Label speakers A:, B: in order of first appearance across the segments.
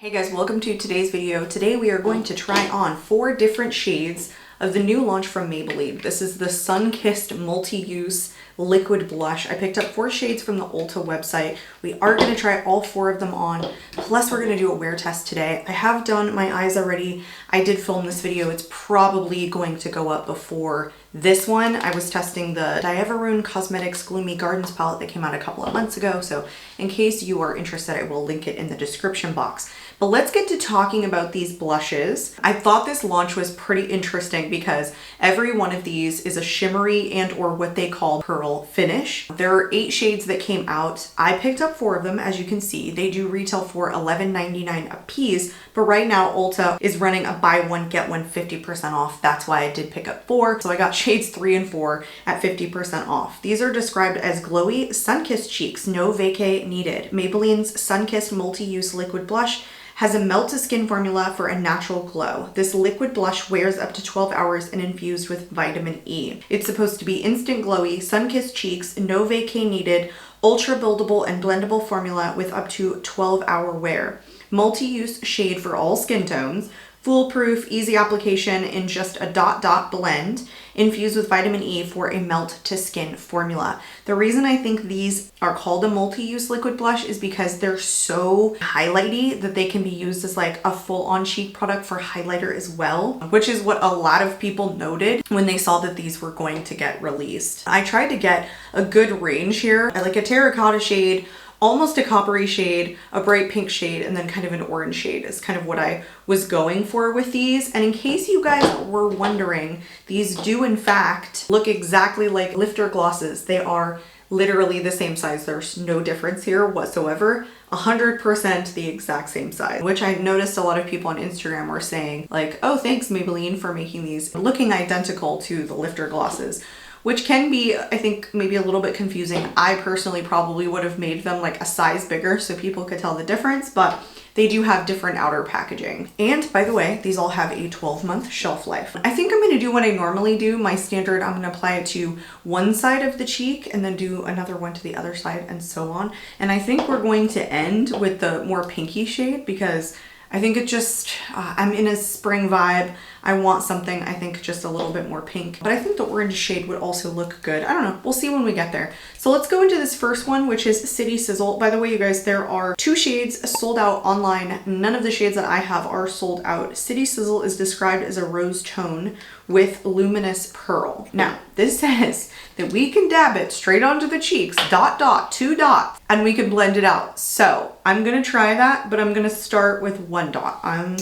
A: Hey guys, welcome to today's video. Today we are going to try on 4 different shades of the new launch from Maybelline. This is the Sunkisser Multi-Use Liquid Blush. I picked up 4 shades from the Ulta website. We are going to try all 4 of them on, plus we're going to do a wear test today. I have done my eyes already. I did film this video. It's probably going to go up before this one. I was testing the Dieverune Cosmetics Gloomy Gardens palette that came out a couple of months ago, so in case you are interested, I will link it in the description box. But let's get to talking about these blushes. I thought this launch was pretty interesting because every one of these is a shimmery and or what they call pearl finish. There are 8 shades that came out. I picked up 4 of them, as you can see. They do retail for $11.99 a piece, but right now Ulta is running a buy one get one 50% off. That's why I did pick up 4. So I got shades 3 and 4 at 50% off. These are described as glowy sun-kissed cheeks, no vacay needed. Maybelline's Sunkisser Multi-Use Liquid Blush has a melt to skin formula for a natural glow. This liquid blush wears up to 12 hours and infused with vitamin E. It's supposed to be instant glowy, sun-kissed cheeks, no vacay needed, ultra buildable and blendable formula with up to 12-hour wear. Multi-use shade for all skin tones, foolproof, easy application in just a dot blend, infused with vitamin E for a melt to skin formula. The reason I think these are called a multi-use liquid blush is because they're so highlighty that they can be used as like a full-on cheek product for highlighter as well, which is what a lot of people noted when they saw that these were going to get released. I tried to get a good range here. I like a terracotta shade, almost a coppery shade, a bright pink shade, and then kind of an orange shade is kind of what I was going for with these. And in case you guys were wondering, these do in fact look exactly like lifter glosses. They are literally the same size. There's no difference here whatsoever. 100% the exact same size, which I noticed a lot of people on Instagram were saying like, oh, thanks Maybelline for making these looking identical to the lifter glosses, which can be, I think, maybe a little bit confusing. I personally probably would have made them like a size bigger so people could tell the difference, but they do have different outer packaging. And by the way, these all have a 12-month shelf life. I think I'm gonna do what I normally do. My standard, I'm gonna apply it to one side of the cheek and then do another one to the other side and so on. And I think we're going to end with the more pinky shade because I think it just, I'm in a spring vibe. I want something, I think, just a little bit more pink. But I think the orange shade would also look good. I don't know. We'll see when we get there. So let's go into this first one, which is City Sizzle. By the way, you guys, there are 2 shades sold out online. None of the shades that I have are sold out. City Sizzle is described as a rose tone with luminous pearl. Now, this says that we can dab it straight onto the cheeks, 2 dots, and we can blend it out. So I'm gonna try that, but I'm gonna start with 1 dot. I'm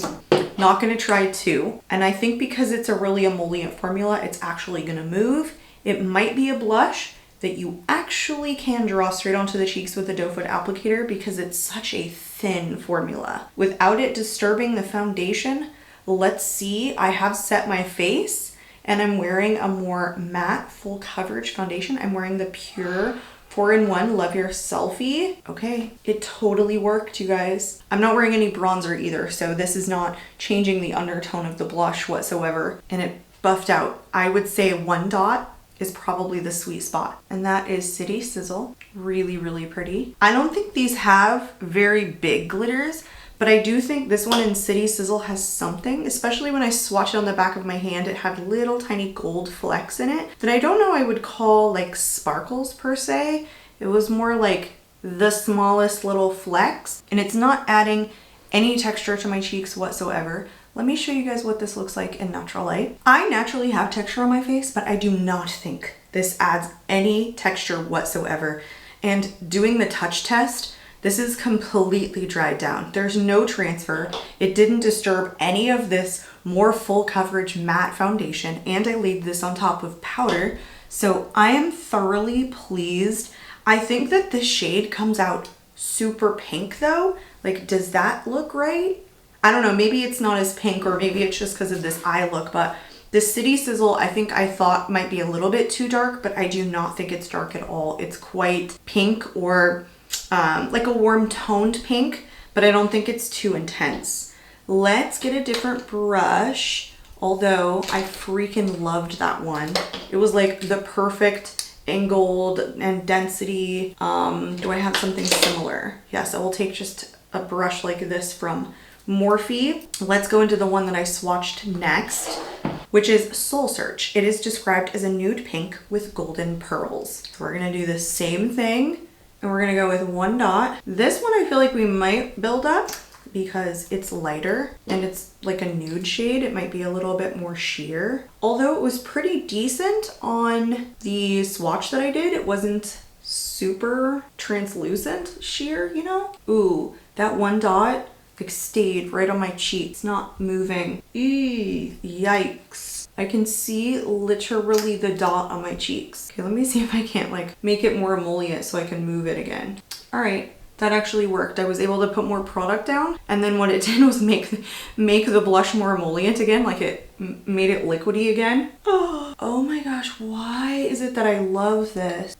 A: not gonna try 2. And I think because it's a really emollient formula, it's actually gonna move. It might be a blush that you actually can draw straight onto the cheeks with a doe foot applicator because it's such a thin formula. Without it disturbing the foundation, let's see. I have set my face and I'm wearing a more matte full coverage foundation. I'm wearing the Pure 4-in-1 Love Your Selfie. Okay, it totally worked, you guys. I'm not wearing any bronzer either, so this is not changing the undertone of the blush whatsoever. And it buffed out. I would say 1 dot is probably the sweet spot. And that is City Sizzle. Really, really pretty. I don't think these have very big glitters, but I do think this one in City Sizzle has something, especially when I swatched it on the back of my hand. It had little tiny gold flecks in it that I don't know I would call like sparkles per se. It was more like the smallest little flecks, and it's not adding any texture to my cheeks whatsoever. Let me show you guys what this looks like in natural light. I naturally have texture on my face, but I do not think this adds any texture whatsoever. And doing the touch test, this is completely dried down. There's no transfer. It didn't disturb any of this more full coverage matte foundation, and I laid this on top of powder. So I am thoroughly pleased. I think that this shade comes out super pink though. Like, does that look right? I don't know, maybe it's not as pink, or maybe it's just because of this eye look, but the City Sizzle I think I thought might be a little bit too dark, but I do not think it's dark at all. It's quite pink, or like a warm toned pink, but I don't think it's too intense. Let's get a different brush, although I freaking loved that one. It was like the perfect angled and density. Do I have something similar? Yes, I will take just a brush like this from Morphe. Let's go into the one that I swatched next, which is Soul Search. It is described as a nude pink with golden pearls. So we're gonna do the same thing, and we're gonna go with 1 dot. This one I feel like we might build up because it's lighter and it's like a nude shade. It might be a little bit more sheer. Although it was pretty decent on the swatch that I did, it wasn't super translucent sheer, you know? Ooh, that 1 dot like stayed right on my cheek. It's not moving. Eee, yikes. I can see literally the dot on my cheeks. Okay, let me see if I can't like make it more emollient so I can move it again. All right. That actually worked. I was able to put more product down, and then what it did was make the blush more emollient again, like it made it liquidy again. Oh my gosh, why is it that I love this?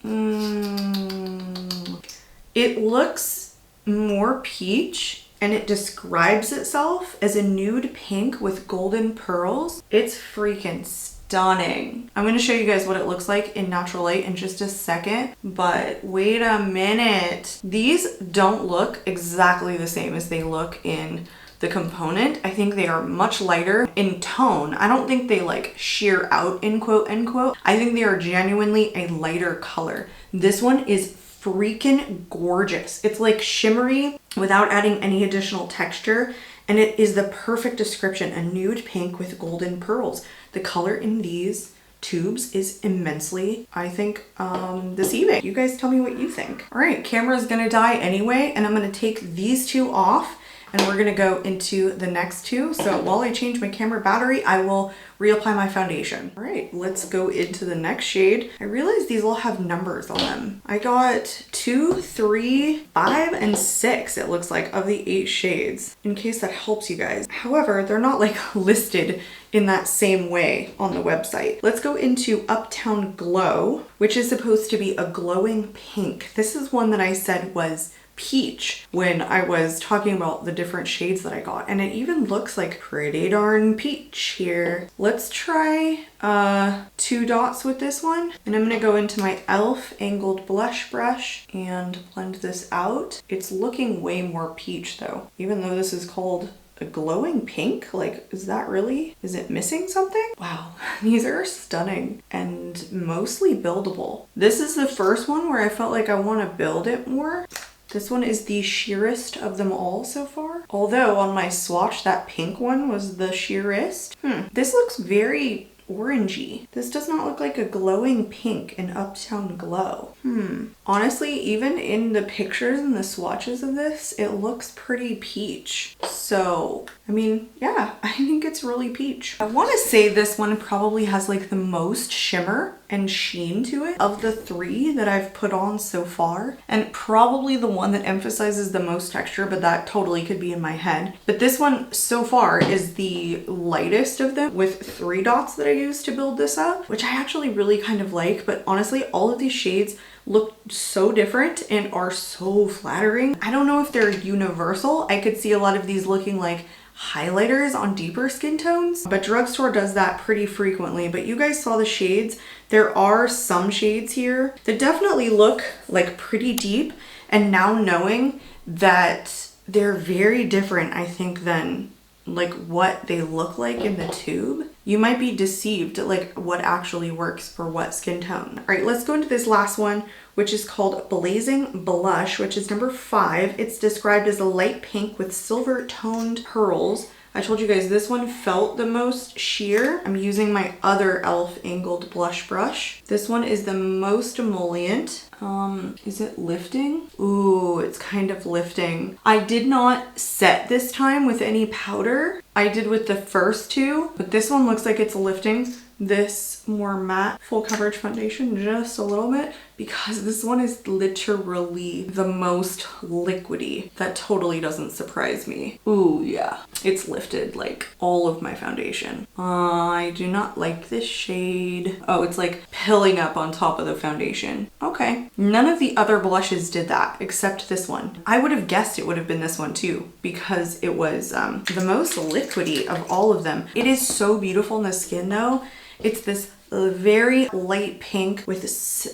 A: It looks more peach, and it describes itself as a nude pink with golden pearls. It's freaking stunning. I'm gonna show you guys what it looks like in natural light in just a second, but wait a minute. These don't look exactly the same as they look in the component. I think they are much lighter in tone. I don't think they like sheer out in quote unquote. I think they are genuinely a lighter color. This one is freaking gorgeous. It's like shimmery without adding any additional texture. And it is the perfect description, a nude pink with golden pearls. The color in these tubes is immensely, I think, deceiving. You guys tell me what you think. All right, camera's gonna die anyway, and I'm gonna take these 2 off, and we're gonna go into the next 2. So while I change my camera battery, I will reapply my foundation. All right, let's go into the next shade. I realized these all have numbers on them. I got 2, 3, 5, and 6, it looks like, of the 8 shades, in case that helps you guys. However, they're not like listed in that same way on the website. Let's go into Uptown Glow, which is supposed to be a glowing pink. This is one that I said was peach when I was talking about the different shades that I got, and it even looks like pretty darn peach here. Let's try 2 dots with this one, and I'm gonna go into my e.l.f. angled blush brush and blend this out. It's looking way more peach though, even though this is called a glowing pink. Like, is it missing something? Wow, these are stunning and mostly buildable. This is the first one where I felt like I want to build it more. This one is the sheerest of them all so far. Although on my swatch, that pink one was the sheerest. This looks very orangey. This does not look like a glowing pink in Uptown Glow. Honestly, even in the pictures and the swatches of this, it looks pretty peach. So, I mean, yeah, I think it's really peach. I want to say this one probably has like the most shimmer and sheen to it of the 3 that I've put on so far, and probably the one that emphasizes the most texture, but that totally could be in my head. But this one so far is the lightest of them, with 3 dots that I used to build this up, which I actually really kind of like. But honestly, all of these shades look so different and are so flattering. I don't know if they're universal. I could see a lot of these looking like highlighters on deeper skin tones, but drugstore does that pretty frequently. But you guys saw the shades. There are some shades here that definitely look like pretty deep, and now knowing that they're very different, I think, than like what they look like in the tube, you might be deceived at like what actually works for what skin tone. All right, let's go into this last one, which is called Blazing Blush, which is number 5. It's described as a light pink with silver toned pearls. I told you guys this one felt the most sheer. I'm using my other e.l.f. angled blush brush. This one is the most emollient. Is it lifting? Ooh, it's kind of lifting. I did not set this time with any powder. I did with the first 2, but this one looks like it's lifting this more matte full coverage foundation just a little bit, because this one is literally the most liquidy. That totally doesn't surprise me. Ooh, yeah, it's lifted like all of my foundation. I do not like this shade. Oh, it's like pilling up on top of the foundation. Okay, none of the other blushes did that except this one. I would have guessed it would have been this one too, because it was the most liquidy of all of them. It is so beautiful in the skin though. It's this a very light pink with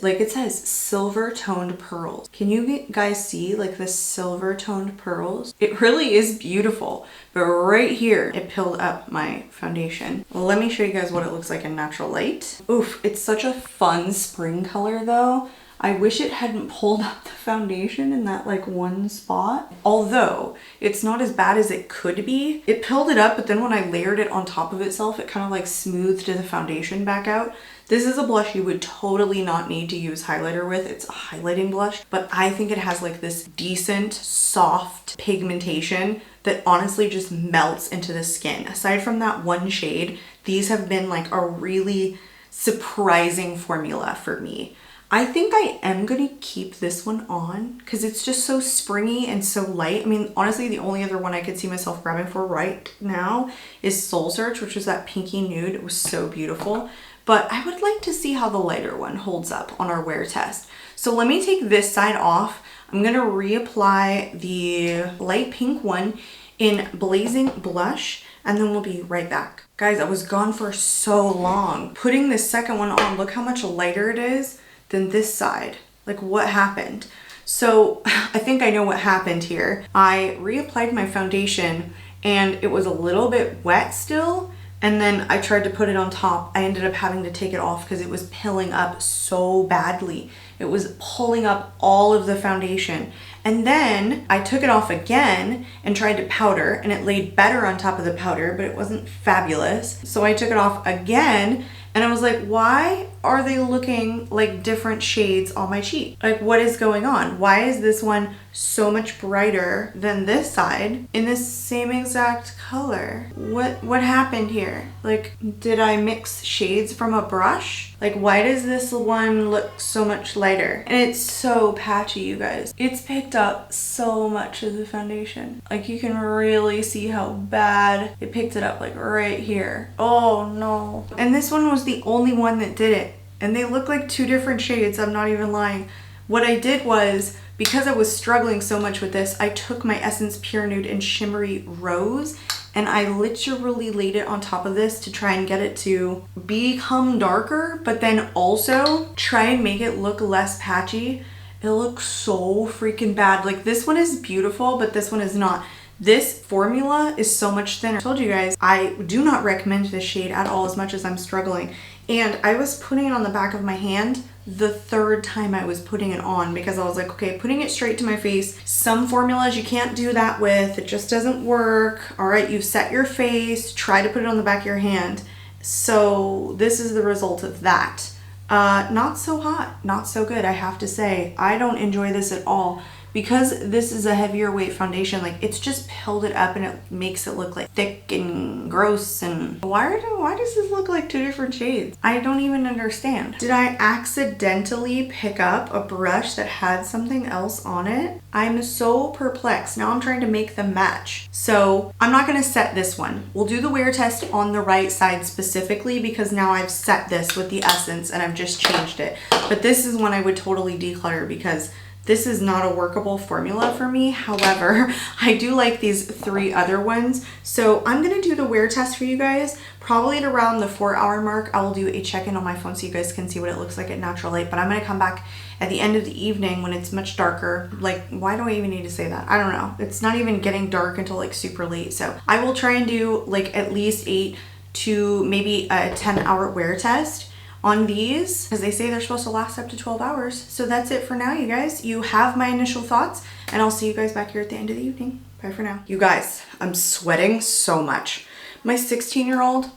A: like it says silver toned pearls. Can you guys see like the silver toned pearls? It really is beautiful. But right here, it pilled up my foundation. Let me show you guys what it looks like in natural light. Oof, it's such a fun spring color though. I wish it hadn't pulled up the foundation in that like one spot. Although it's not as bad as it could be. It pilled it up, but then when I layered it on top of itself, it kind of like smoothed the foundation back out. This is a blush you would totally not need to use highlighter with. It's a highlighting blush, but I think it has like this decent, soft pigmentation that honestly just melts into the skin. Aside from that one shade, these have been like a really surprising formula for me. I think I am gonna keep this one on because it's just so springy and so light. I mean, honestly, the only other one I could see myself grabbing for right now is Soul Search, which was that pinky nude. It was so beautiful. But I would like to see how the lighter one holds up on our wear test. So let me take this side off. I'm gonna reapply the light pink one in Blazing Blush, and then we'll be right back. Guys, I was gone for so long. Putting this second one on, look how much lighter it is than this side. Like, what happened? So I think I know what happened here. I reapplied my foundation and it was a little bit wet still. And then I tried to put it on top. I ended up having to take it off because it was pilling up so badly. It was pulling up all of the foundation. And then I took it off again and tried to powder, and it laid better on top of the powder, but it wasn't fabulous. So I took it off again, and I was like, why are they looking like different shades on my cheek? Like, what is going on? Why is this one so much brighter than this side in the same exact color? What happened here? Like, did I mix shades from a brush? Like, why does this one look so much lighter? And it's so patchy, you guys. It's picked up so much of the foundation. Like, you can really see how bad it picked it up, like right here. Oh no. And this one was the only one that did it. And they look like two different shades, I'm not even lying. What I did was, because I was struggling so much with this, I took my Essence Pure Nude and Shimmery Rose and I literally laid it on top of this to try and get it to become darker, but then also try and make it look less patchy. It looks so freaking bad. Like, this one is beautiful, but this one is not. This formula is so much thinner. I told you guys, I do not recommend this shade at all as much as I'm struggling. And I was putting it on the back of my hand the third time I was putting it on because I was like, okay, putting it straight to my face. Some formulas you can't do that with. It just doesn't work. All right, you've set your face. Try to put it on the back of your hand. So this is the result of that. Not so hot, not so good, I have to say. I don't enjoy this at all. Because this is a heavier weight foundation, like, it's just pilled it up and it makes it look like thick and gross. And why does this look like two different shades? I don't even understand. Did I accidentally pick up a brush that had something else on it? I'm so perplexed. Now I'm trying to make them match. So I'm not gonna set this one. We'll do the wear test on the right side specifically because now I've set this with the Essence and I've just changed it. But this is one I would totally declutter because this is not a workable formula for me. However, I do like these three other ones. So I'm gonna do the wear test for you guys. Probably at around the 4-hour mark, I will do a check-in on my phone so you guys can see what it looks like at natural light. But I'm gonna come back at the end of the evening when it's much darker. Like, why do I even need to say that? I don't know. It's not even getting dark until like super late. So I will try and do like at least 8 to maybe a 10-hour wear test on these, because they say they're supposed to last up to 12 hours. So that's it for now, you guys. You have my initial thoughts, and I'll see you guys back here at the end of the evening. Bye for now. You guys, I'm sweating so much. My 16-year-old,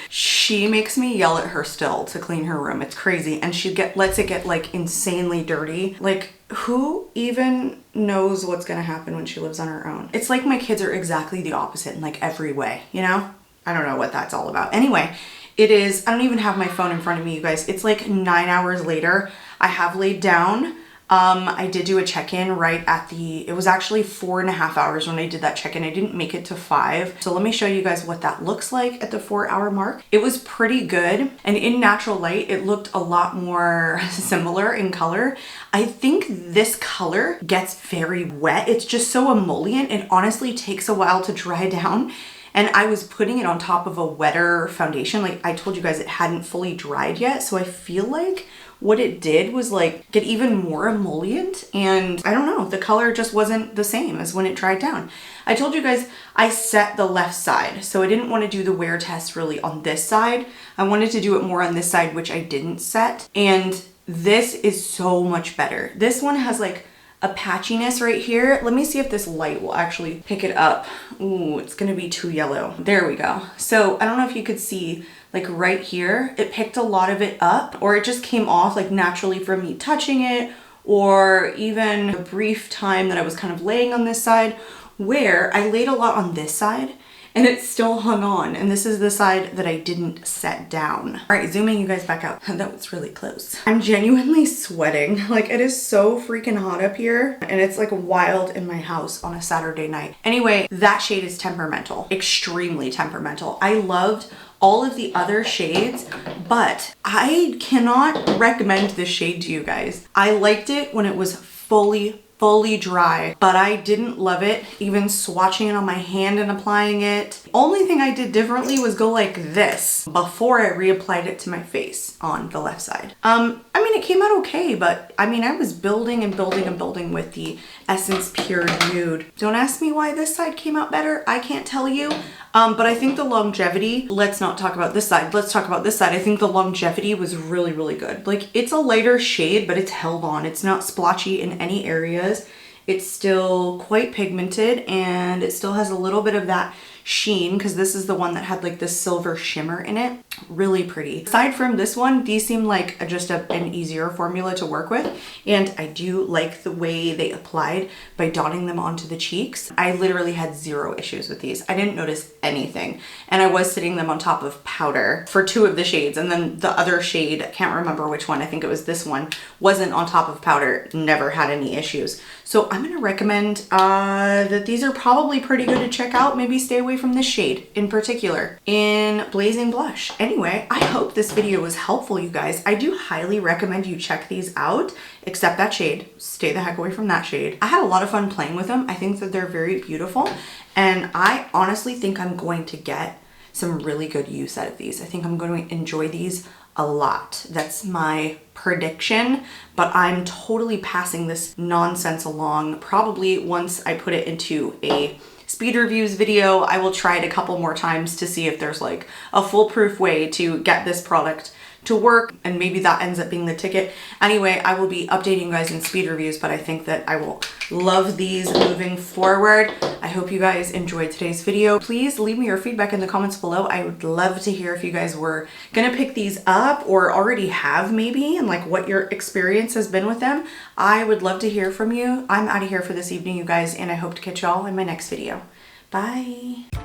A: she makes me yell at her still to clean her room. It's crazy. And she lets it get like insanely dirty. Like, who even knows what's gonna happen when she lives on her own? It's like my kids are exactly the opposite in like every way, you know? I don't know what that's all about. Anyway, it is, I don't even have my phone in front of me, you guys. It's like 9 hours later. I have laid down. I did do a check-in right at it was actually 4.5 hours when I did that check-in. I didn't make it to 5. So let me show you guys what that looks like at the 4-hour mark. It was pretty good. And in natural light, it looked a lot more similar in color. I think this color gets very wet. It's just so emollient. It honestly takes a while to dry down. and I was putting it on top of a wetter foundation. Like I told you guys, it hadn't fully dried yet. So I feel like what it did was like get even more emollient, and I don't know, the color just wasn't the same as when it dried down. I told you guys I set the left side, so I didn't want to do the wear test really on this side. I wanted to do it more on this side, which I didn't set, and this is so much better. This one has like a patchiness right here. Let me see if this light will actually pick it up. Ooh, it's gonna be too yellow. There we go. So I don't know if you could see, like right here, it picked a lot of it up, or it just came off like naturally from me touching it, or even a brief time that I was kind of laying on this side, where I laid a lot on this side and it still hung on. And this is the side that I didn't set down. All right, zooming you guys back out. That was really close. I'm genuinely sweating. Like it is so freaking hot up here, and it's like wild in my house on a Saturday night. Anyway, that shade is temperamental, extremely temperamental. I loved all of the other shades, but I cannot recommend this shade to you guys. I liked it when it was fully dry, but I didn't love it even swatching it on my hand and applying it. Only thing I did differently was go like this before I reapplied it to my face on the left side. I mean, it came out okay, but I mean, I was building and building and building with the Essence Pure Nude. Don't ask me why this side came out better. I can't tell you. But I think the longevity, let's not talk about this side. Let's talk about this side. I think the longevity was really, really good. Like it's a lighter shade, but it's held on. It's not splotchy in any areas. It's still quite pigmented, and it still has a little bit of that sheen, because this is the one that had like this silver shimmer in it. Really pretty. Aside from this one, these seem like just an easier formula to work with, and I do like the way they applied by dotting them onto the cheeks. I literally had zero issues with these. I didn't notice anything, and I was sitting them on top of powder for 2 of the shades, and then the other shade, I can't remember which one, I think it was this one, wasn't on top of powder. Never had any issues. So I'm gonna recommend that these are probably pretty good to check out. Maybe stay away from this shade in particular in Blazing Blush. Anyway, I hope this video was helpful, you guys. I do highly recommend you check these out, except that shade. Stay the heck away from that shade. I had a lot of fun playing with them. I think that they're very beautiful, and I honestly think I'm going to get some really good use out of these. I think I'm going to enjoy these a lot. That's my prediction, but I'm totally passing this nonsense along. Probably once I put it into a speed reviews video, I will try it a couple more times to see if there's like a foolproof way to get this product to work, and maybe that ends up being the ticket. Anyway, I will be updating you guys in speed reviews, but I think that I will love these moving forward. I hope you guys enjoyed today's video. Please leave me your feedback in the comments below. I would love to hear if you guys were gonna pick these up or already have maybe, and like what your experience has been with them. I would love to hear from you. I'm out of here for this evening, you guys, and I hope to catch y'all in my next video. Bye.